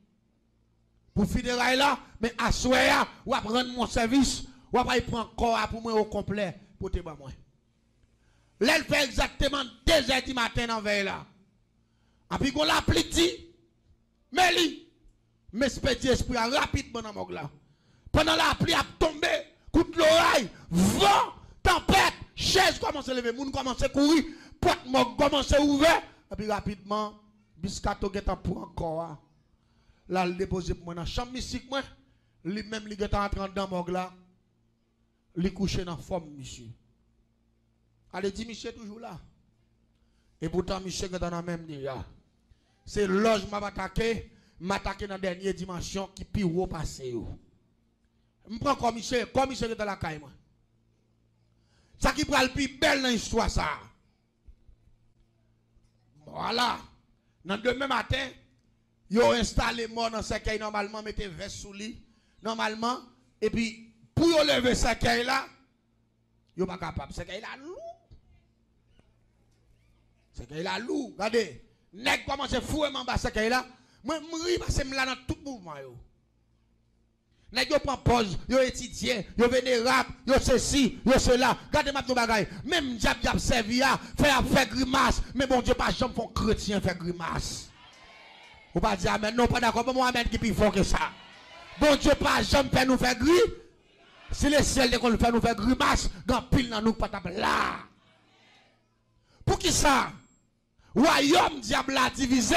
pour finir là, mais à soya, ou à prendre mon service, ou à prendre corps pour moi au complet, pour te moi. L'elle fait exactement 2h du matin en veille là. Et puis qu'on l'applique dit, mais lui, mais ce petit esprit a rapidement dans mon là. Pendant la pluie a tombé, coup de l'oreille, vent, tempête, chaise commence à lever, moun commence à courir. Porte mort commence à ouvrir et puis rapidement biscato get pour encore là le déposer pour moi dans chambre mystique moi lui même il est entré dans morgue là il couché dans forme monsieur allez dit monsieur toujours là et pourtant monsieur est dans la même là c'est loge m'attaquer dans dernière dimension qui pire haut passé yo m'prend comme monsieur est dans la caille moi ça qui prend le plus belle dans l'histoire ça. Voilà. Dans demain matin, ils ont installé mort dans ce caille normalement, mettez veste sous lit. Normalement, et puis, pour lever ce caille là, ils ne sont pas capables. Ce caille là lourd. Ce caille là lourd. Regardez, nèg commence à fouer en bas ce caille là. Moi, je ris parce que je suis là dans tout mouvement. Nèg yo prend pause, yo étudie, yo vénérable, yo ceci, yo cela. Regardez ma bagay. Même diable servi à faire grimace, mais bon Dieu pas jamais font chrétien faire grimace. Ou pas dire amen, non, pas d'accord, mais moi, amen qui est plus fort que ça. Bon Dieu, pas jamais fait nous faire gris. Si le ciel qu'on fait nous faire grimace, dans pile dans nous, pas là. Pour qui ça? Royaume diable a divisé.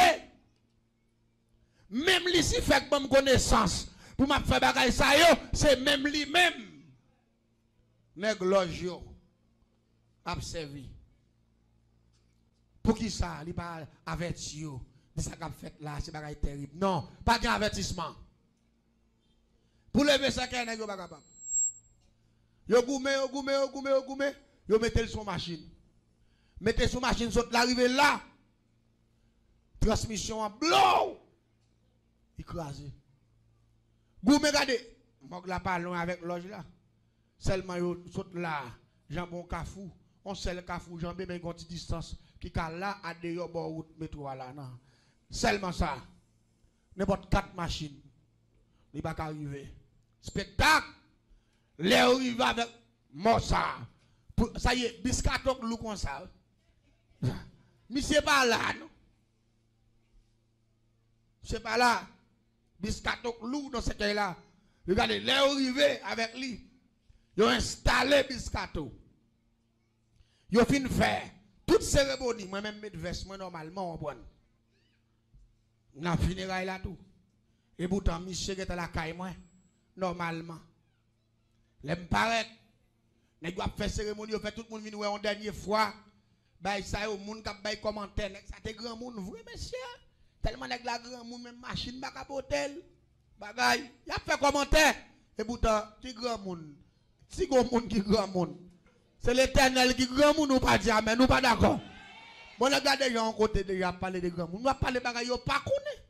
Même lui, si fait bonne connaissance, pour m'a faire bagaille ça, c'est même lui-même. Nèg loge yo a servi. Pour qui ça? Il pas averti yo. Dit ça qu'a fait là, c'est bagaille terrible. Non, pas d'avertissement. Pour lever ça, qu'il y a pas capable. Yo goumé, yo mettez sur machine. Mettez sur machine, saute l'arrivée là. Transmission en blow. Écrasé. Goumé, regardez. Moi, la parlons avec l'oge là. Seulement, yo saute là. Jambon Kafou. On sait le Kafou, jambé, mais une distance. Qui est là, à deux bon route, métro là. Non. Seulement ça. N'importe 4 machines. Il va pas arriver. Spectacle. Les arrivent avec Mossa. Ça y est, biscato lou comme ça. Monsieur pas là, non? Monsieur pas là. Biscato lou dans ce cas-là. Regardez, les arrivés avec lui. Ils ont installé biscato. Ils ont fini faire toute cérémonie. Moi-même, mes vêtements normalement, on prend. On a fini là tout. Et pourtant, monsieur est à la caille, moi, normalement. L'aime paraît. Nous avons fait cérémonie, on fait tout le monde venir une dernière fois. Bah, ça, au monde qui a fait commentaire. Ça, c'est grand monde, vous, monsieur. Tellement de la grand monde, même machine, baka hôtel. Bagay, il a fait commentaire. Et pourtant, c'est grand monde. Si grand monde qui grand monde. C'est l'éternel qui grand monde, nous pas dire, mais nous pas d'accord. Bon, regardez, il y a un côté déjà parler de grand monde. Nous pas parler de bagay, pas connaît.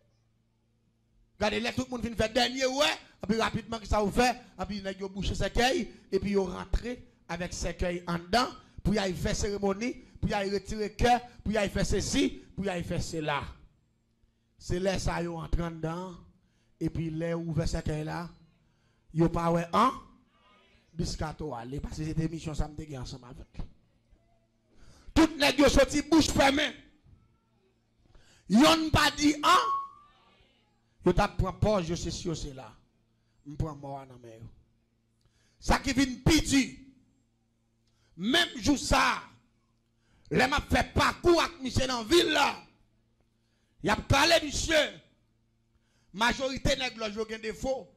Regardez, là, tout le monde vient faire dernier, ouais. Et puis rapidement, que ça vous fait. Et puis, il a bouché ses cueils. Et puis, il rentre avec ses cueils en dedans. Puis, il fait cérémonie. Puis, il retire cœur. Puis, il fait ceci. Puis, il fait cela. C'est là, ça, il rentre dedans. Et puis, là, ouvert ses cueils là. Il pas ouais, hein? Biscato, allez. Parce que cette émission, ça me dégueule ensemble avec. Tout le monde sorti bouche fermée. Yon pas dit, hein? Yo t'a prend pause, je sais si c'est là. Je prends mort dans mer. Ça qui vient piti. Même jour ça, les m'a fait parcours avec monsieur dans la ville là. Y a calé monsieur. Majorité nèg lo yo gen défaut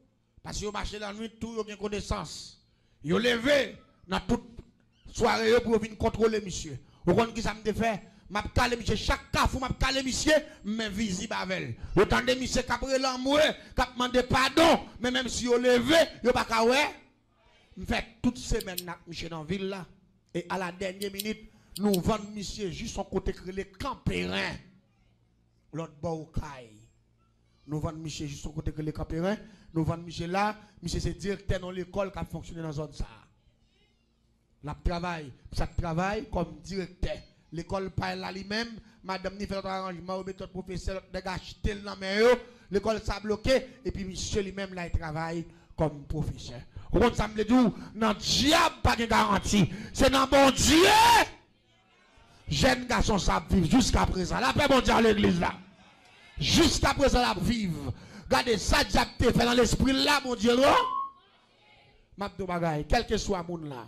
parce que yo marché la nuit tout yo gen connaissance. Yo levé dans toute soirée pour venir contrôler monsieur. Vous comprenez qui ça me fait? M'a calé monsieur chaque cafou m'a calé monsieur mais visible avec. Autant de monsieur cabré l'amour, cap demander pardon, mais même si yo levé, yo pas ka ouais. Me fait toute semaine nak monsieur dans ville là et à la dernière minute nous vendons monsieur juste son côté créé Campérin. L'autre bord nous vendons monsieur juste son côté créé Campérin, nous vendons monsieur là, monsieur c'est directeur dans l'école qui a fonctionné dans zone ça. La travail, ça travaille comme directeur. L'école parle là lui-même, madame ni fait notre arrangement, notre professeur dégage tel dans l'école ça bloqué et puis monsieur lui-même là il travaille comme professeur. Vous ça me dit non diable pas de garantie, c'est dans bon Dieu. Jeune garçon ça vivre jusqu'à présent. La paix bon Dieu à l'église là. Jusqu'à présent la vivre. Regardez ça diable fait dans l'esprit là mon Dieu là. M'a de bagaille, quel que soit monde là.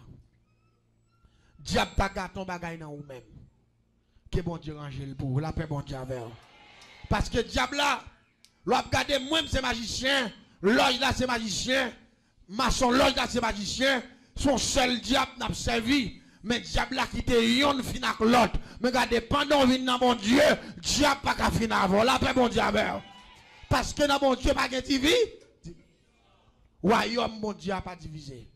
Diable ta gâte ton bagaille dans ou même. Que bon Dieu range le pour la paix bon Dieu avec. Parce que diable là, l'on regarder moi c'est magicien, l'ange là c'est magicien, maçon l'ange là c'est magicien, son seul diable n'a servi, mais diable là qui te yon fin avec l'autre. Mais regardez pendant vient dans mon Dieu, diable pas qu'à fin avant, la paix bon Dieu avec. Parce que dans mon Dieu pas de TV. Royaume mon Dieu pas divisé.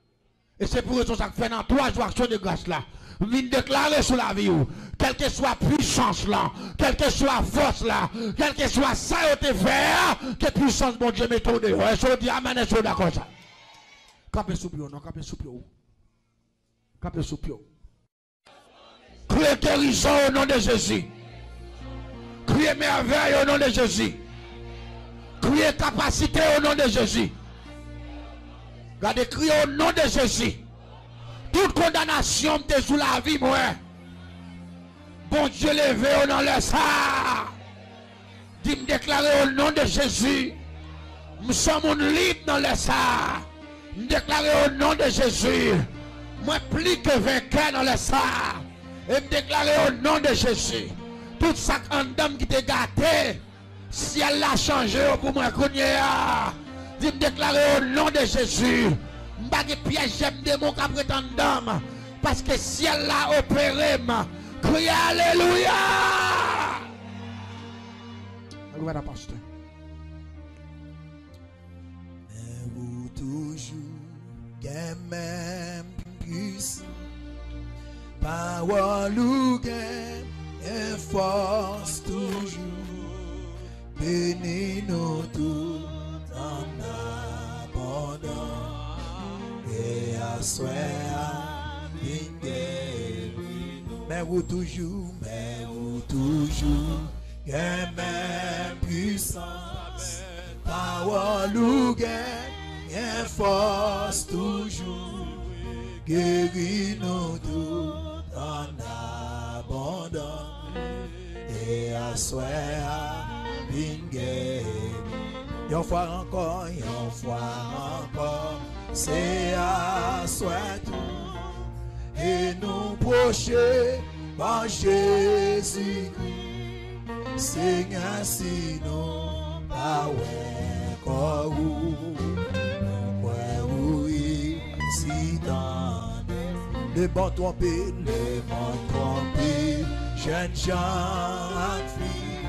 Et c'est pour ça que fait dans 3 jours action de grâce là. Vient déclarer sur la vie, quelle que soit puissance là, quelle que soit force là, quelle que soit ça te faire, que puissance mon Dieu mette au dehors. Et je dis amen, et je suis d'accord ça. Capé sous pied, non, capé sous pied. Capé sous pied. Criez guérison au nom de Jésus. Criez merveille au nom de Jésus. Criez capacité au nom de Jésus. Regardez, criez au nom de Jésus. Toute condamnation de sous la vie, moi. Bon Dieu, levé au nom de ça. Dis me déclarer au nom de Jésus. Nous sommes libres dans le ça. Me déclarer au nom de Jésus. Moi plus que vainqueur dans le ça. Et me déclarer au nom de Jésus. Tout ça en dame qui t'est gâté. Si elle l'a changé pour moi, dis me déclarer au nom de Jésus. Je piège, j'aime des mots qu'à prétendre. Parce que si elle l'a opéré, criez Alléluia. Voilà, pasteur. Mais vous toujours, gain même puissant. Parole ou gain, et force toujours. Bénis-nous tout en abondance. Et à soi, mais vous toujours, gain même puissance. Parole ou gain, force toujours. Guéris-nous tout en abondance. Et à soi, une fois encore, c'est à soi tout. Et nous procher par Jésus-Christ. Seigneur, si nous pas encore oui, si dans les bons trompés, jeunes gens, filles,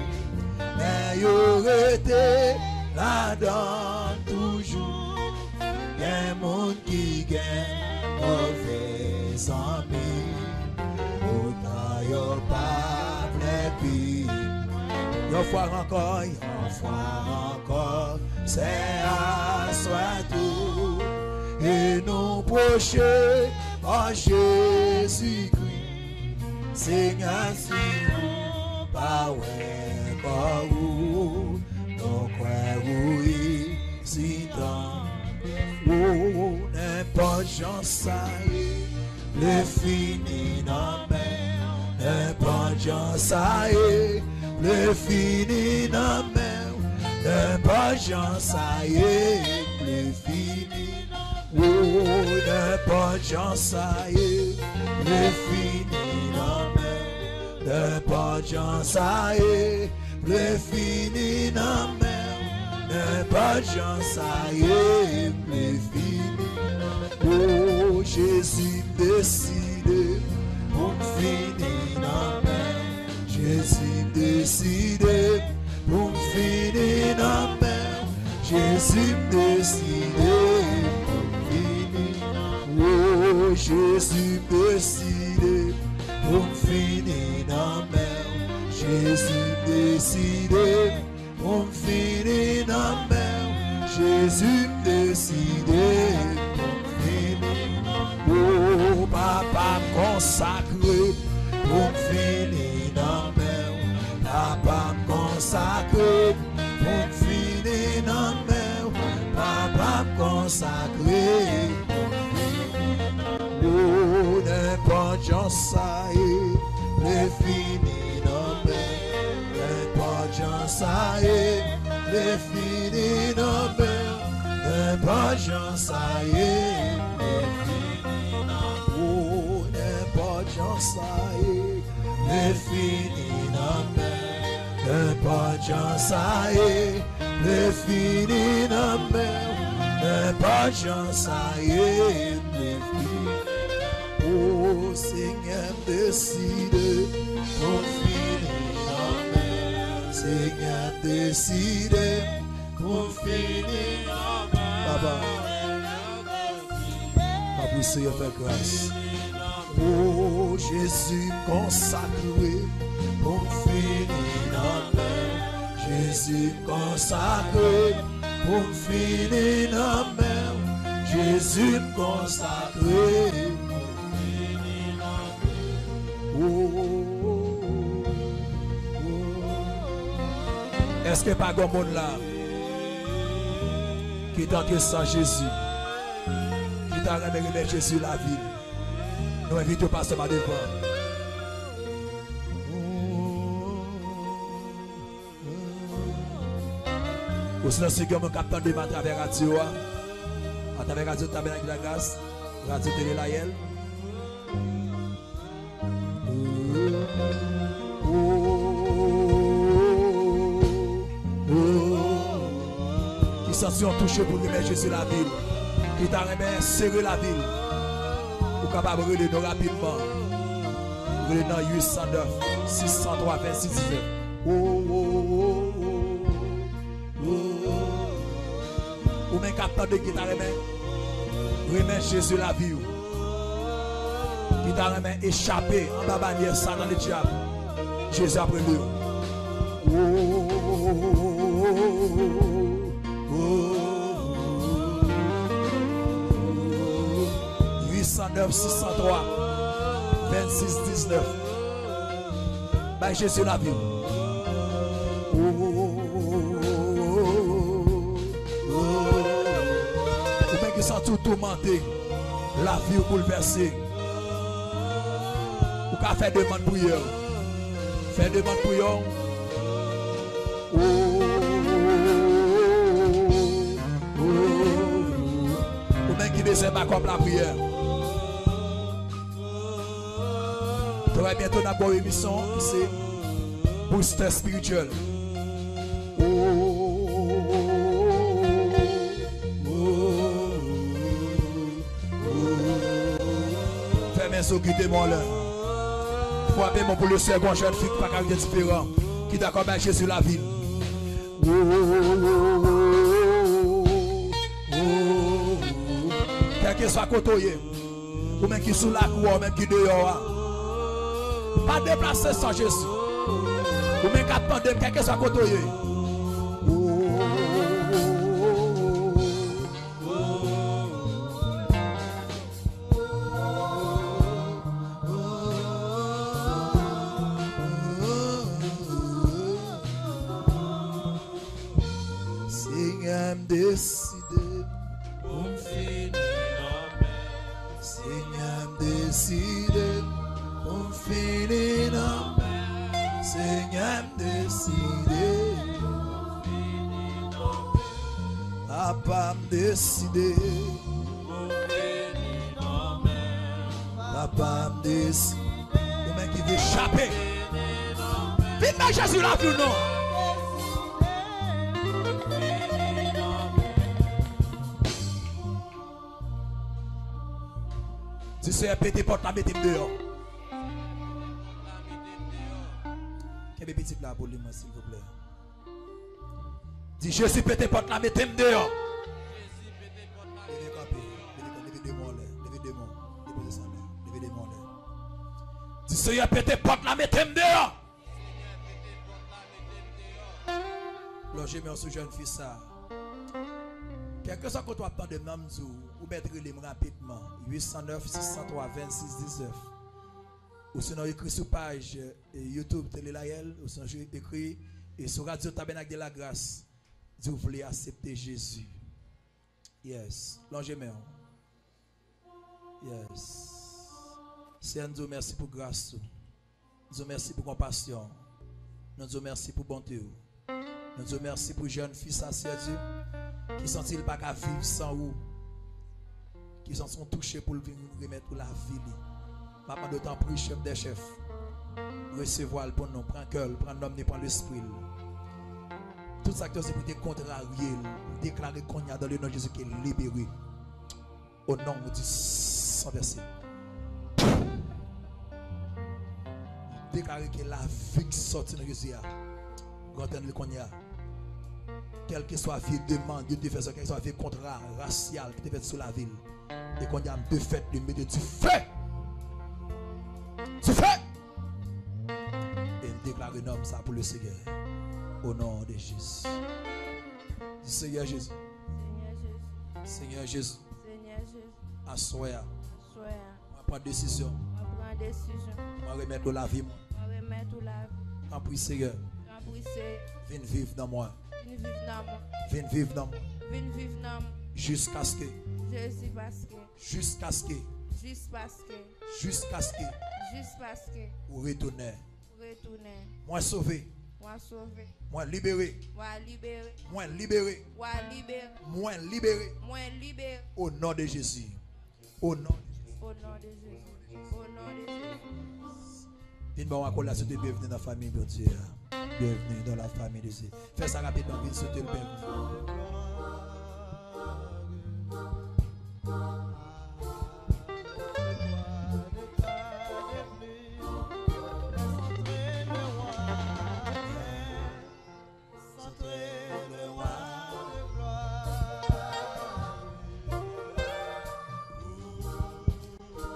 mais y aurait été là-dedans toujours. Y'a monde qui gagne mauvais amis, autant y'a pas plein. Une fois encore, c'est à soi tout. Et nous procher par Jésus-Christ. Seigneur, si nous pas encore nous croyons si tant. Oh, n'importe j'en sais, le fini dans mer. N'importe j'en sais, le fini dans mer. N'importe j'en sais, le fini. Oh, n'importe j'en sais, le fini dans mer. N'importe j'en sais, le fini dans mer. N'importe j'en sais, le fini. Oh, Jésus décide pour finir dans mer. Jésus décide pour finir dans mer. Jésus décide pour finir. Oh, Jésus décide pour finir dans mer. Jésus décide pour finir dans mer. Jésus décide pour finir. Oh, papa consacré pour finir dans mer. Papa consacré pour finir dans mer. Papa consacré pour finir. Oh, n'importe j'en sais, le fini dans mer. N'importe j'en sais, le fini dans mer. N'importe j'en sais, le fini dans mer. Oh, n'importe j'en sais, le fini dans mer. N'importe j'en sais, le fini dans mer. N'importe j'en sais, le fini. Oh, Seigneur décide pour finir dans mer. Seigneur décide pour finir dans mer. Papa, Papa, Seigneur fait grâce. Oh, Jésus consacré pour finir dans mer. Jésus consacré pour finir dans mer. Jésus consacré pour finir dans mer. Oh. Est-ce que pas grand monde là qui est entré sans Jésus, qui t'a ramené Jésus la ville? Nous invitons pasteur par devant. Aussi, dans ce qui est capteur de à travers radio, à travers radio Tabernacle de la Grâce, radio Télé Layel. Qui sentent touché pour remettre Jésus la ville. Qui t'a remis serrer la ville. Pour capable de relire rapidement. Relire dans 809, 603, 26, 19. Ou même capteur de qui t'a remettre Jésus la vie. Qui t'a remis échappé en bas bannière ça dans le diable. Jésus après lui. 809 603 26 19. Bah Jésus la vie. Ou bien qui sont tout tourmenté, la vie bouleversée. Ou qu'à faire demande pour eux. Faire demande pour eux. Ou même qui désire pas comme la prière. Très bientôt dans la émission, c'est Booster Spirituel. Fermez ce qui démon là. Faut appeler mon pour le second jeune fille qui pas caractère différent. Qui d'accord avec Jésus la ville. Quel que soit côté, ou même qui sous la cour, ou même qui dehors. Pas déplacer sans Jésus. Ou même qu'à attendre, quel que soit côté. Seigneur, décidé pour finir. Seigneur, décidé pour finir. Seigneur, décidé. Papa, décidé. Papa, décidé. Ou même qui veut échapper. Vite dans Jésus la vie, non? Si c'est pété porte la mettez dehors. Quel petit là pour lui, s'il vous plaît. Dis Jésus pété porte la mettez dehors. Dis Seigneur pété porte la mettez dehors. Logez moi ce jeune fils ça. Quelque chose que tu attends de Namzou, ou mettre les rapidement. 809 603 26 19. Ou sinon écrit sur page YouTube Télé Layel, ou sinon écrit et sur Radio Tabernacle de la Grâce. Si vous voulez accepter Jésus. Yes. Longez moi. Yes. Seigneur, nous merci pour grâce. Nous merci pour compassion. Nous merci pour bonté. Nous merci pour jeune fils à Dieu. Qui sont-ils pas qu'à vivre sans vous? Qui sont touchés pour venir nous remettre pour la vie. Maman d'autant plus chef des chefs. Recevoir pour nous, prendre cœur, prendre l'homme, prendre l'esprit. Tout ça c'est pour te contrarier, déclarer qu'on y a dans le nom de Jésus qui est libéré. Au nom de son verset. Déclarer que la vie qui sort de Jésus, quand on qu'on y a. Quel que soit la demande, de faire quel que soit le contrat racial qui est fait sur la ville, et qu'on y a de fait de mettre du feu. Tu fais. Et on déclare un homme ça pour le Seigneur. Au nom de Jésus. Seigneur Jésus. Seigneur Jésus. Seigneur Jésus. Assoya. On va prendre décision. On va remettre la vie. En prie Seigneur. Viens vivre dans moi. Viens vivre dans moi. Jusqu'à ce que. Jusqu'à ce que. Jusqu'à ce que. Vous retournez. Moi sauvé. Moi sauvé. Moi libéré. Moi libéré. Moi libéré. Moi libéré. Moi libéré. Moi libéré. Au nom de Jésus. Au nom de Jésus. Au nom de Jésus. Au nom de Jésus. Viens bon accord là, bienvenue dans la famille de Dieu. Bienvenue dans la famille de Dieu. Fais ça rapidement, viens sauter le bienvenue.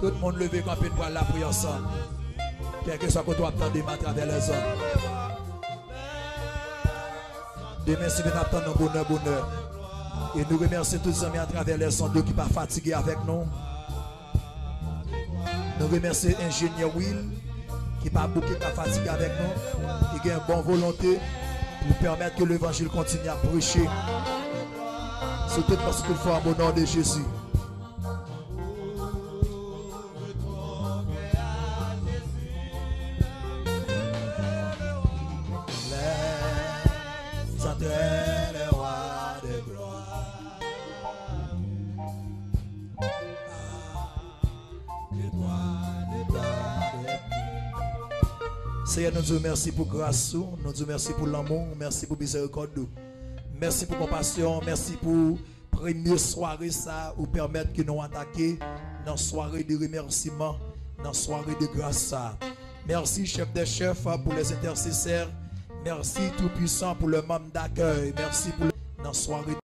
Tout le monde levé quand on voit la prière ensemble. Quel que soit que tu attends à travers les hommes. Demain, si nous attendons bonheur. Et nous remercions tous les amis à travers les sons qui ne sont pas fatigués avec nous. Nous remercions l'ingénieur Will qui n'est pas beaucoup pas fatigué avec nous. Qui a une bonne volonté pour permettre que l'évangile continue à prêcher. Surtout parce qu'il faut au nom de Jésus. Seigneur, nous disons merci pour grâce, nous disons merci pour l'amour, merci pour miséricorde, merci pour compassion, merci pour première soirée ça, ou permettre que nous attaquions dans soirée de remerciement, dans soirée de grâce ça. Merci chef des chefs pour les intercesseurs, merci tout puissant pour le membre d'accueil, merci pour dans soirée